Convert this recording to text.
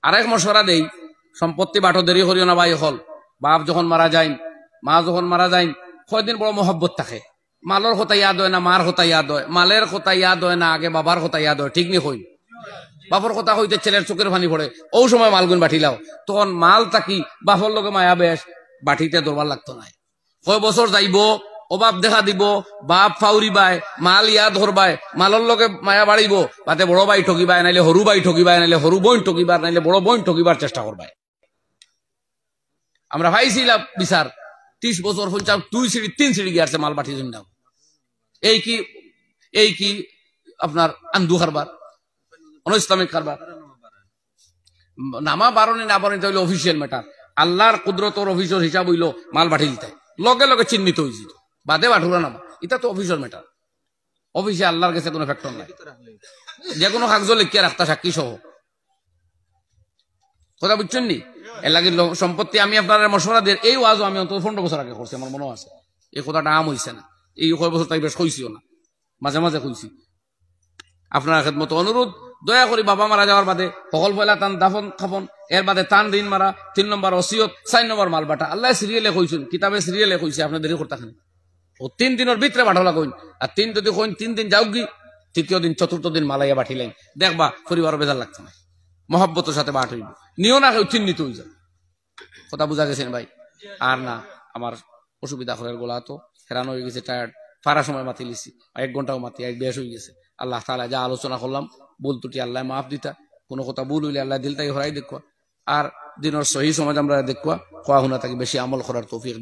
আরেক মশওয়ারা দেই, সম্পত্তি বাটো দেরি করিও না ভাই হল। বাপ যখন মারা যায়, মা যখন মারা যায়, কয়দিন বড় মহব্বত থাকে। মালর কথা ইয়াদ হয় না, মার কথা ইয়াদ হয়। মালের কথা ইয়াদ হয় না, আগে বাবার কথা ইয়াদ হয়। ঠিক নি কই? বাপর কথা হইতে ছেলের চোখের পানি পড়ে, ও সময় মালগুন বাটিলাও, তখন মাল তাকি বাপর লোকে মায়া বেশ বাটিতে দরবার লাগতো না। কয় বছর যাইব, অভাব দেখা দিব, বাপ ফাউরিবাই, মাল ইয়া ধরবাই, মালর লগে মায়া বাড়িব, তাতে বড় ভাই ঠকিবাই, নাইলে হরু ভাই ঠকিবাই, নাইলে হরু বোন ঠকিবার, নাইলে বড় বোন ঠকিবার চেষ্টা করবাই। আমরা ভাইছিলাম বিচার 30 বছর 2 সিঁড়ি 3 সিঁড়ি গিয়েছে মাল বাটি জন্য। এই কি আপনার আন্দু কারবার, ইসলামিক কারবার। নামা বারণে না বারণে হইলো অফিসিয়াল ম্যাটার। আল্লাহর কুদরতর অফিসের হিসাব হইলো মাল বাটি দিতে লগে লগে চিহ্নিত হয়েছিল, বাদে বাঠুরা নামা, এটা তো অফিসের ম্যাটার। অফিসে আল্লাহর কাছে কোনো ফ্যাক্টর নাই, যে কোনো কাগজ লিখিয়ে রাখতা সাক্ষী সহ। কথা বুঝছেন নি? এর লাগে সম্পত্তি আমি আপনার মশওয়ারা দিয়ে, এই ওয়াজও আমি অন্তত 15 বছর আগে করছি, আমার মনে আছে। এই কথাটা আম হইছে না, এই কয় বছর তাই বেশ কইছিও না, মাঝে মাঝে কইছি। আপনার খেদমত অনুরোধ, দয়া করি বাবা মারা যাওয়ার বাদে সকল পয়লা তান দাফন খাফন, এর বাদে তান ঋণ মারা, 3 নম্বর ওসিয়ত, 4 নম্বর মাল বাটা। আল্লাহ সিরিয়ালে কইছেন, কিতাবে সিরিয়ালে কইছে, আপনি দেরি করতে থাকেন। ও 3 দিনের ভিতরে বাঠালা কইন, আর 3 যদি কইন 3 দিন যাও গি, 3য় দিন 4র্থ দিন মালাইয়া বাঠিলেন, দেখবা পরিবারও বেজার লাগছে না, মহব্বতের সাথে বাট হইব। নিও না কেউ চিহ্নিত হয়ে যাবে। কথা বুঝা গেছেন ভাই? আর না আমার অসুবিধা করে, গোলা তো হেরানো হয়ে গেছে, টায়ার্ড, ফারা সময় মাতি লিছি, 1 ঘন্টাও মাতি, 1 বেশ হয়ে গেছে। আল্লাহ তাআলা যা আলোচনা করলাম ভুল ত্রুটি আল্লাহ মাফ দিতা, কোনো কথা ভুল হইলে আল্লাহ দিলটাই হরাই দেখুয়া, আর দিনের সহি সমাজ আমরা দেখুয়া কোয়া হুনা তাকে বেশি আমল করার তৌফিক।